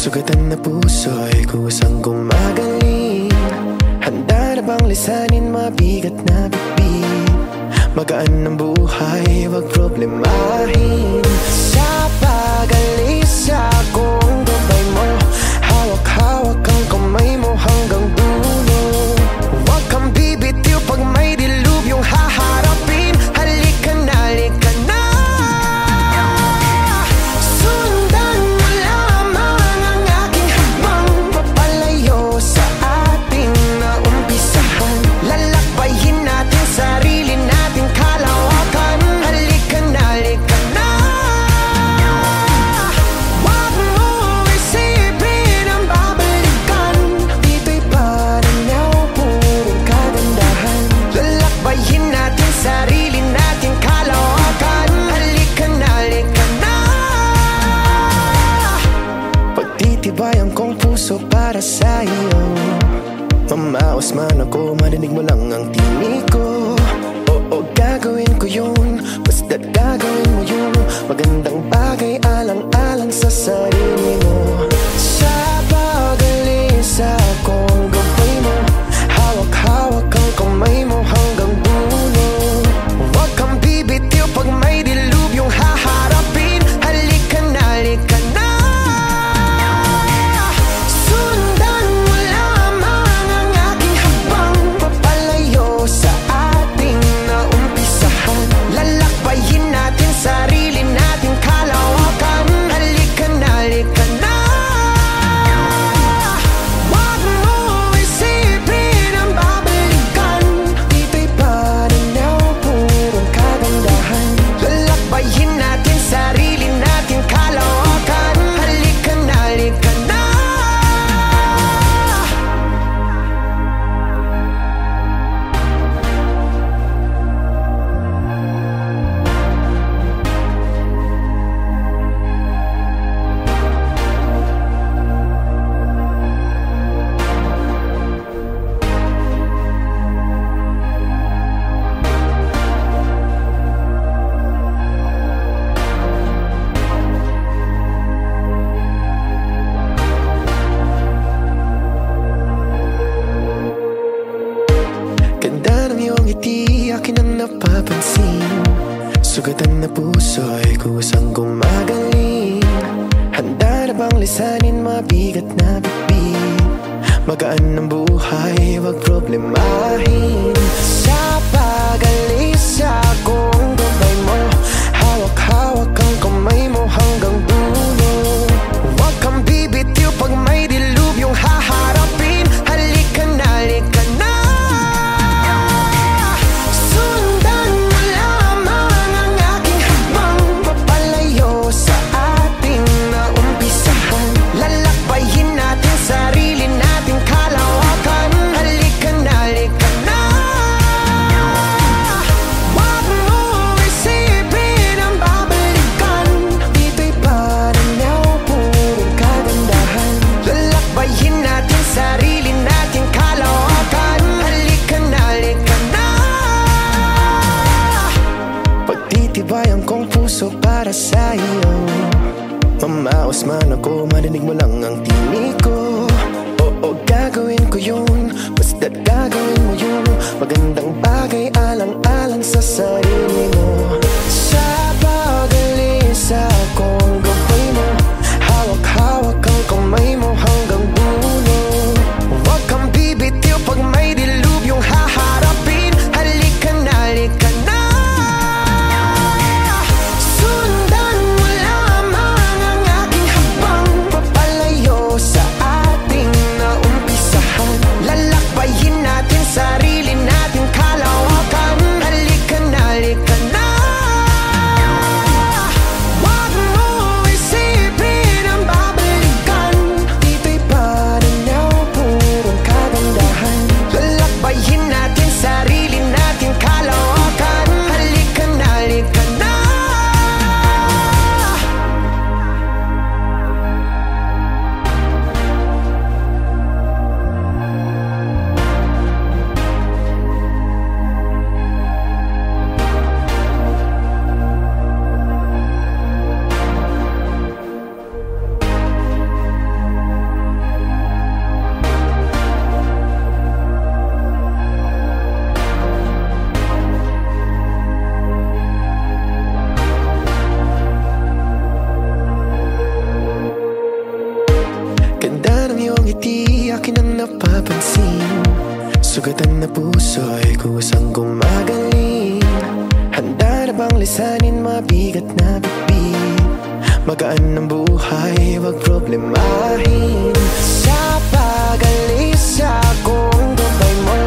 Sugatan na puso'y kusang gumagaling. Handa na bang lisanin mabigat na bitbit? Magaan ng buhay, wag problemahin. Sa pag-alis akong gabay mo, hawak-hawak ang kamay mo hanggang dulo. Wag kang bibitiw pag may dilubyong haharapin. Halika na, halika na. Pagtitibayan kong puso para sa'yo. Mamaos man ako, marinig mo lang ang tinig ko. Oo, gagawin ko yun, basta't gagawin mo yun. Magandang bagay alang-alang sa sarili mo. Sa pag-alis akong gabay mo, hawak-hawak ang kamay mo hanggang dulo. Huwag kang bibitiw pag may dilubyong haharapin. Halika na, halika na. Akin ang napapansin. Sugatan na puso'y kusang gumagaling. Handa na bang lisanin mabigat na bitbit? Magaan ng buhay, wag problemahin. Sa pag-alis akong gabay mo, hawak-hawak ang kamay mo hanggang dulo. Wag kang bibitiw pag may dilubyong haharapin. Halika na, halika na. Pagtitibayan kong puso para sa'yo. Mamaos man ako, marinig mo lang ang tinig ko. Oo, gagawin ko yun, basta't gagawin mo yun. Magandang bagay alang-alang sa sarili mo. Sa pag-alis akong gabay mo, hawak-hawak ang kamay mo hanggang dulo. Huwag kang bibitiw pag may dilubyong haharapin. Halika na, halika na. Sarili sarili nating kalawakan. Halika na, halika na. Ganda ng iyong ngiti, akin ang napapansin. Sugatan na puso'y kusang gumagaling. Handa na bang lisanin mabigat na bibig? Magaan ng buhay, wag problemahin. Sa pag-alis akong gabay mo,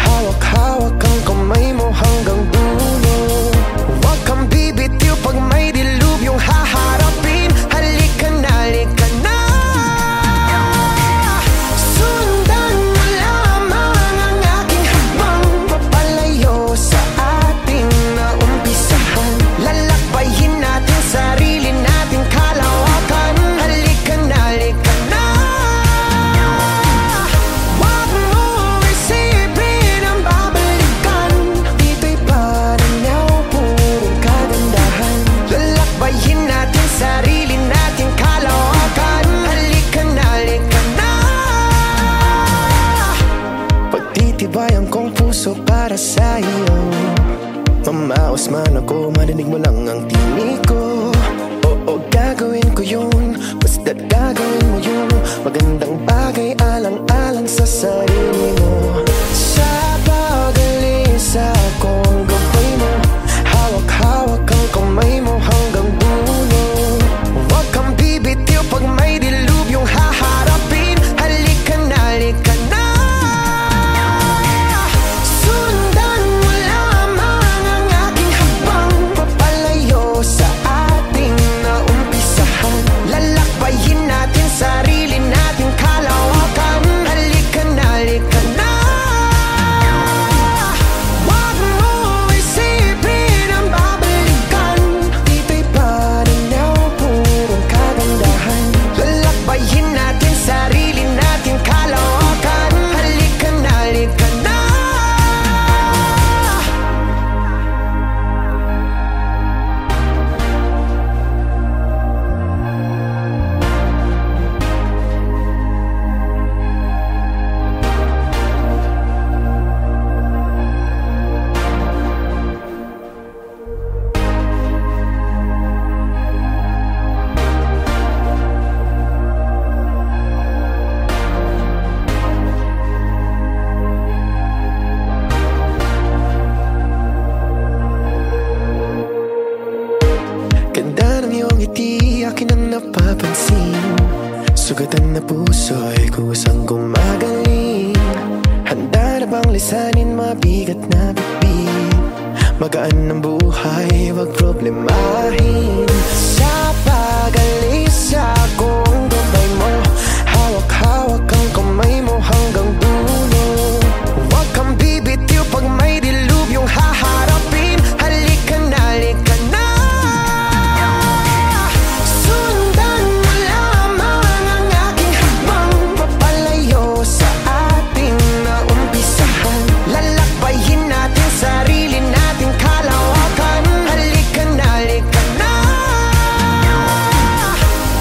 hawak-hawak ang kamay mo hanggang dulo. Wag kang bibitiw pag may dilubyong haharapin. Halika na, halika na. Sarili nating kalawakan. Halika na, halika na. Wag mo isipin ang babalikan. Dito'y paranaw, purong kagandahan. Lalakbayin natin sarili nating kalawakan. Halika na, halika na. Pagtitibayan kong puso para sa iyo. Mamaos man ako, marinig mo lang ang tinig ko. Oo, gagawin ko yun, basta't gagawin mo yun. Magandang bagay, alang-alang sa sarili mo. Sa pag-alis akong gabay mo, hawak-hawak ang kamay mo hanggang dulo. Huwag kang bibitiw pag may dilubyong haharapin. Halika na, halika na. Sarili nating kalawakan. Halika na, halika na. Wag mo isipin ang babalikan. Dito'y paranaw, purong kagandahan. Lalakbayin natin sarili nating kalawakan. Halika na, halika na. Ganda ng iyong ngiti, akin ang napapansin. Sugatan na puso'y kusang gumagaling. Handa na bang lisanin mabigat na bibig? Magaan ng buhay, wag problemahin. Sa pag-alis akong gabay mo, hawak-hawak ang kamay mo hanggang dulo. Wag kang bibitiw pag may dilubyong haharapin. Halika na, halika na. Sarili nating kalawakan. Halika na, halika na.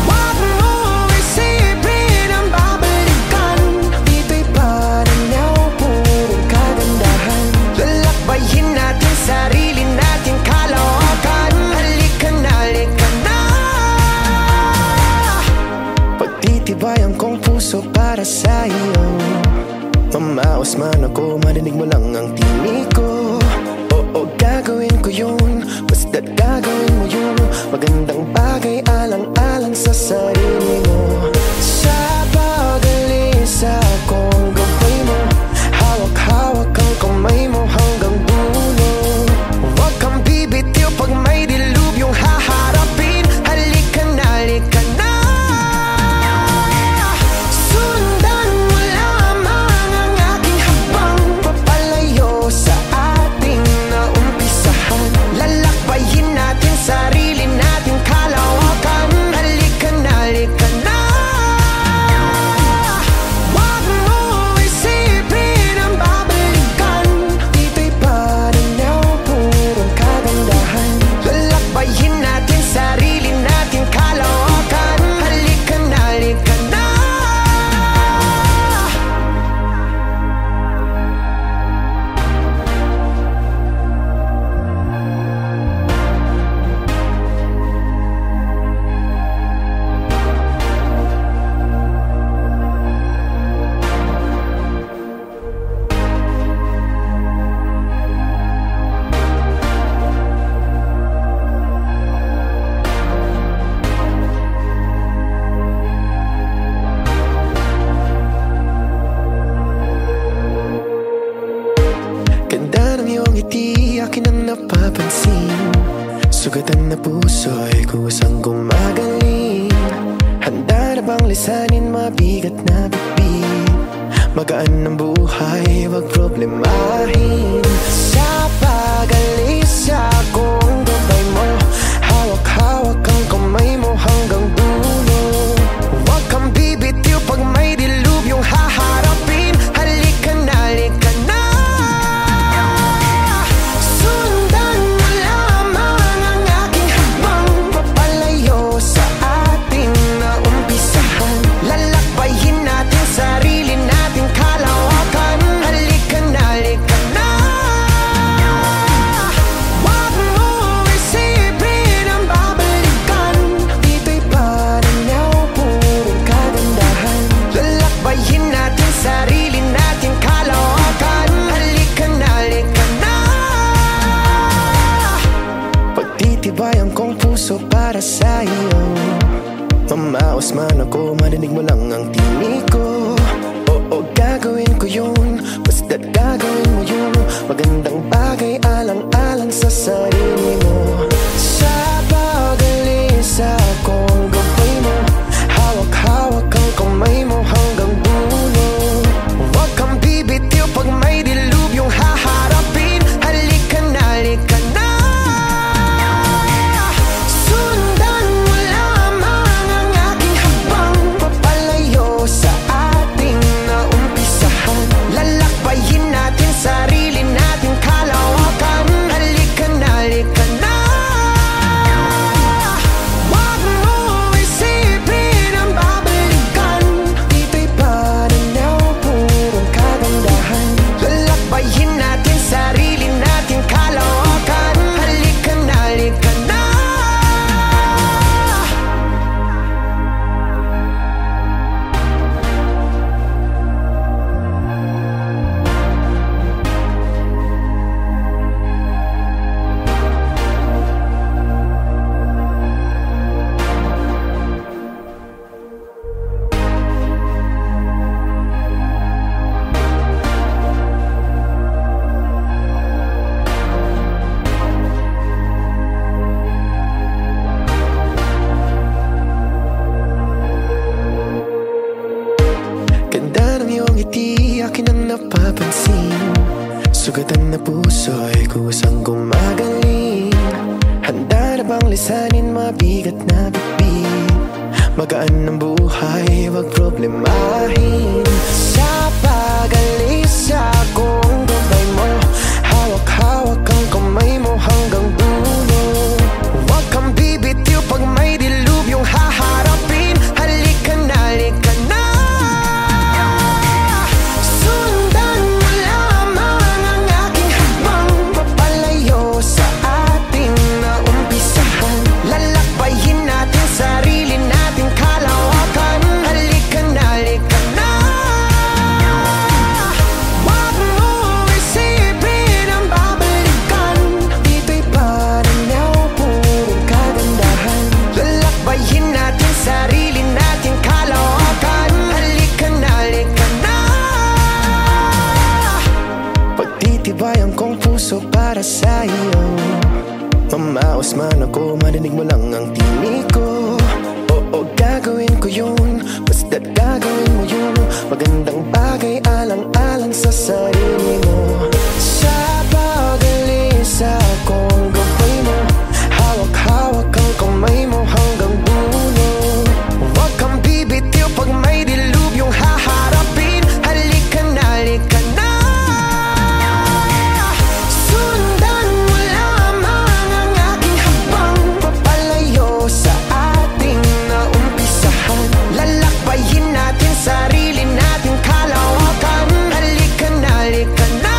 Wag mo isipin ang babalikan. Dito'y paranaw, purong kagandahan. Lalakbayin natin sarili nating kalawakan. Halika na, halika na. Pagtitibayan kong puso para sa iyo. Mamaos man ako, marinig mo lang ang tinig ko. Oo, gagawin ko yun, basta't gagawin mo yun. Magandang bagay, alang-alang sa sarili mo. Sa pag-alis akong gabay mo, hawak-hawak ang kamay mo hanggang dulo. Huwag kang bibitiw pag may dilubyong haharapin. Halika na, halika na. Sundan mo lamang ang aking habang papalayo sa ngiti akin ang napapansin. Sugatan na puso'y kusang gumagaling. Handa na bang lisanin mabigat na bibig? Magaan ng buhay, wag problemahin. Sa pag-alis akong gabay mo, hawak-hawak ang kamay mo hanggang dulo. Huwag kang bibitiw pag may dilubyong haharapin. Halika na, halika na. Sundan mo lamang ang aking habang papalayo sa ating naumpisahan. Lalakbayin natin sarili nating kalawakan. Halika na, halika na. Huwag mo isipin ang babalikan. Dito'y paranaw, purong kagandahan. Lalakbayin natin sarili nating kalawakan. Halika na, halika na. Pagtitibayan kong puso para sa iyo. Mamaos man ako, marinig mo lang ang tinig ko. Oo, gagawin ko yun, basta't gagawin mo yun. Magandang bagay, alang-alang sa sarili mo. Sa pag-alis akong gabay mo, hawak-hawak ang kamay mo hanggang dulo. Huwag kang bibitiw pag may dilubyong haharapin. Halika na, halika na. Sundan mo lamang ang aking habang papalayo sa ating naumpisahan. Lalakbayin natin sarili nating kalawakan. Halika na, halika na. Huwag mo isipin ang babalikan. Dito'y paranaw, purong kagandahan. Lalakbayin natin sarili nating kalawakan. Halika na, halika na. Ganda ng iyong ngiti, akin ang napapansin. Sugatan na puso'y kusang gumagaling. Handa na bang lisanin mabigat na bibig? Magaan ng buhay, wag problemahin. Sa pag-alis akong gabay mo, hawak-hawak ang kamay mo hanggang dulo. Huwag kang bibitiw pag may dilubyong haharapin. Halika na, halika na. Sundan mo lamang ang aking habang papalayo sa ating naumpisahan. Lalakbayin natin sarili nating kalawakan. Halika na, halika na. Huwag mo isipin ang babalikan. Dito'y paranaw, purong kagandahan. Lalakbayin natin sarili nating kalawakan. Halika na, halika na. Pagtitibayan kong puso para sa iyo. Mamaos man ako, marinig mo lang ang tinig ko. Oo, gagawin ko yun, basta't gagawin mo yun. Magandang bagay, alang-alang sa sarili mo. Sa pag-alis akong gabay mo, hawak-hawak ang kamay mo hanggang dulo. Huwag kang bibitiw pag may dilubyong haharapin. Halika na, halika na. Sundan mo lamang ang aking habang papalayo sa ating naumpisahan. Lalakbayin natin sarili nating kalawakan. Halika na, halika na.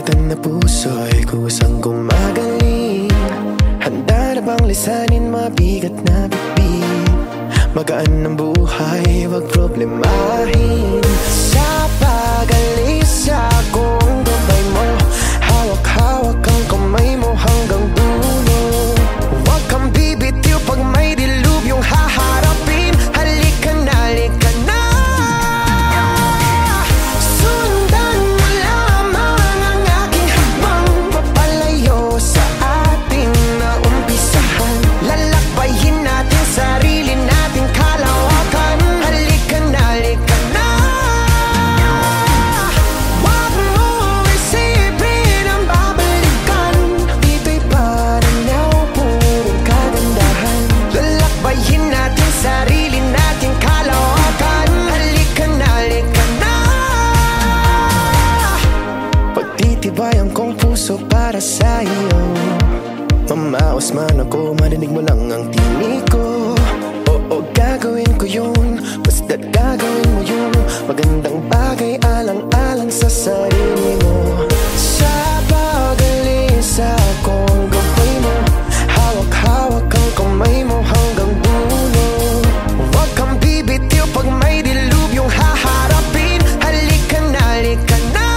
Sugatan na puso'y kusang gumagaling. Handa na bang lisanin mabigat na bibig? Magaan ng buhay, wag problemahin. Sa pag-alis akong gabay mo, hawak-hawak ang kamay mo hanggang dulo. Wag kang bibitiw pag may dilubyong haharapin. Halika na, halika na. Sundan mo lamang ang aking habang papalayo sa ating naumpisahan. Lalakbayin natin sarili nating kalawakan. Halika na, halika na. Wag mo isipin ang babalikan. Dito'y paranaw, purong kagandahan. Lalakbayin natin sarili nating kalawakan. Halika na, halika na. Pagtitibayan kong puso para sa iyo. Mamaos man ako, marinig mo lang ang tinig ko. Oo, gagawin ko yun, basta't gagawin mo yun. Magandang bagay, alang-alang sa sarili mo. Sa pag-alis akong gabay mo, hawak-hawak ang kamay mo hanggang dulo. Huwag kang bibitiw pag may dilubyong haharapin. Halika na, halika na.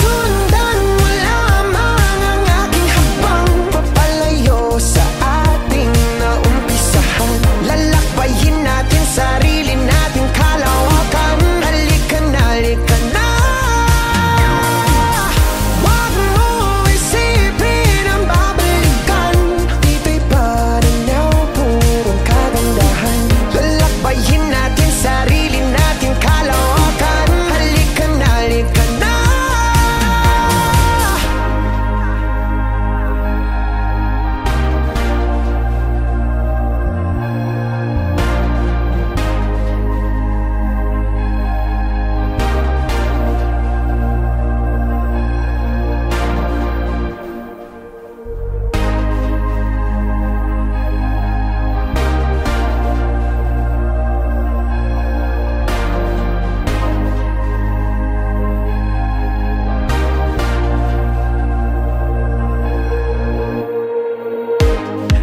Sundan mo lamang ang aking habang papalayo sa ating naumpisahan. Lalakbayin natin sarili nating kalawakan. Halika na, halika na. Wag mo isipin ang babalikan. Dito'y paranaw, purong kagandahan. Lalakbayin natin sarili nating kalawakan. Halika na, halika na.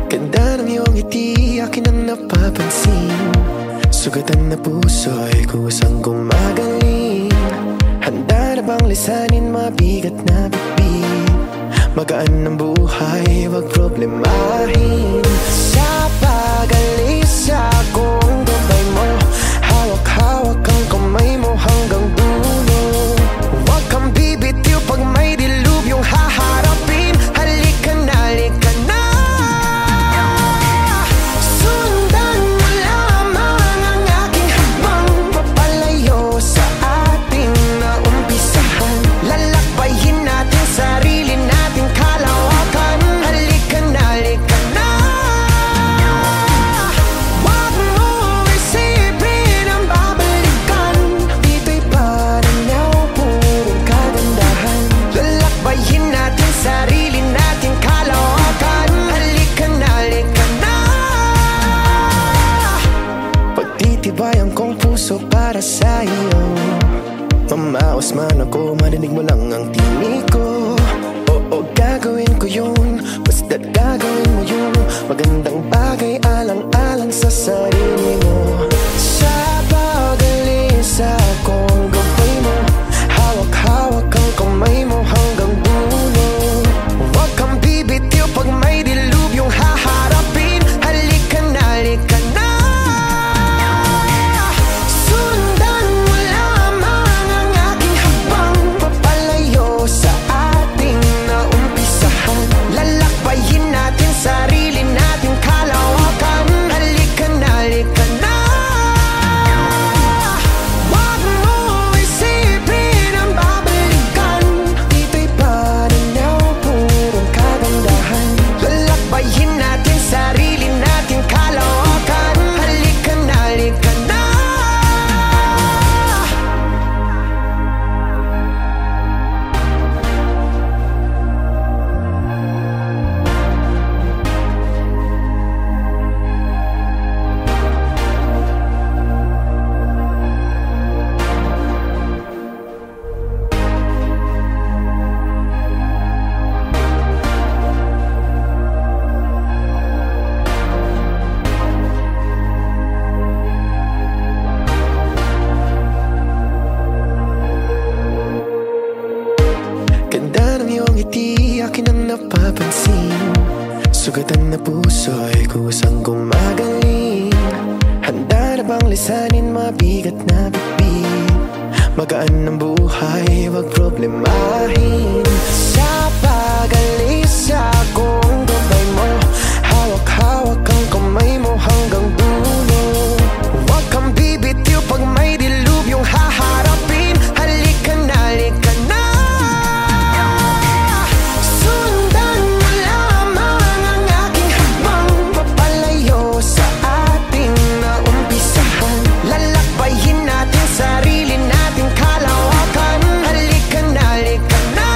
Ganda ng iyong ngiti, akin ang napapansin. Sugatan na puso'y kusang gumagaling. Handa na bang lisanin mabigat na bibig? Magaan ng buhay, wag problemahin. Sa pag-alis akong gabay mo, hawak-hawak ang kamay mo hanggang dulo. Wag kang bibitiw pag may dilubyong haharapin. Halika na, halika na. Sundan mo lamang ang aking habang papalayo sa ating naumpisahan. Lalakbayin natin sarili nating kalawakan. Halika na, halika na. Wag mo isipin ang babalikan. Dito'y paranaw, purong kagandahan. Lalakbayin natin sarili nating kalawakan. Halika na, halika na. Pagtitibayan kong puso para sa iyo. Mamaos man ako, marinig mo lang ang tinig ko. Oo, gagawin ko yun, basta't gagawin mo yun. Magandang bagay, alang-alang sa sarili mo. Sa pag-alis akong gabay mo, hawak-hawak ang kamay mo hanggang dulo. Huwag kang bibitiw pag may dilubyong haharapin. Halika na, halika na. Sundan mo lamang ang aking habang papalayo sa ating naumpisahan. Lalakbayin natin sarili nating kalawakan. Halika na, halika na. sugatan na puso'y kusang gumagaling. Handa na bang lisanin mabigat na bibig? Magaan ng buhay, wag problemahin. Sa pag-alis akong gabay mo, hawak-hawak ang kamay mo hanggang dulo. Wag kang bibitiw pag may dilubyong haharapin. Halika na, halika na. Sundan mo lamang ang aking habang papalayo sa ating naumpisahan. Lalakbayin natin sarili nating kalawakan. Halika na, halika na.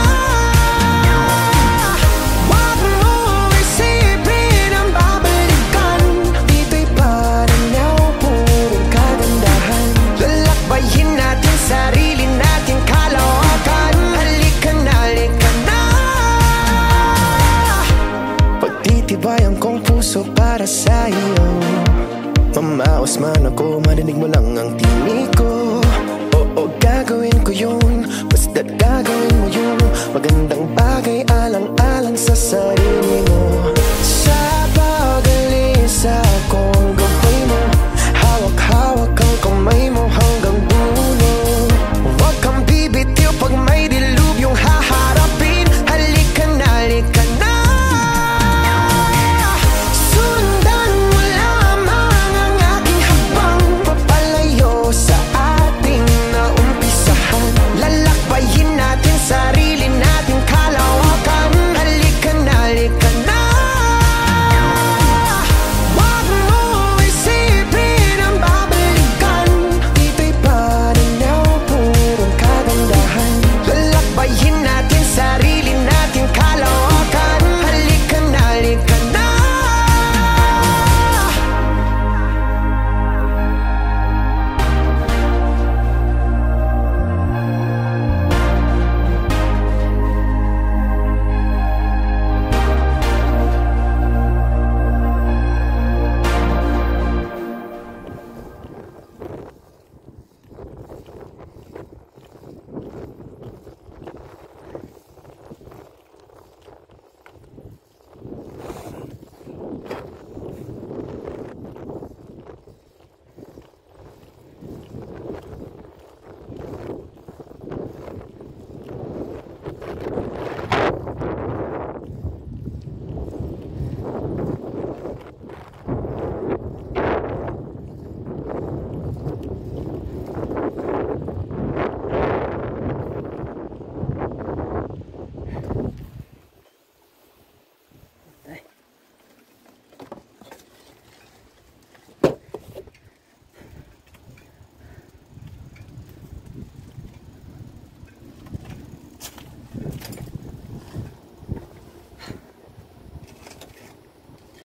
Wag mo isipin ang babalikan. Dito'y paranaw, purong kagandahan. Lalakbayin natin sarili nating kalawakan. Halika na, halika na. Pagtitibayan kong puso para sa iyo. Mamaos man ako, marinig mo lang ang tinig ko. Oo, gagawin ko yun, basta't gagawin mo yun. Magandang bagay alang-alang sa sarili mo.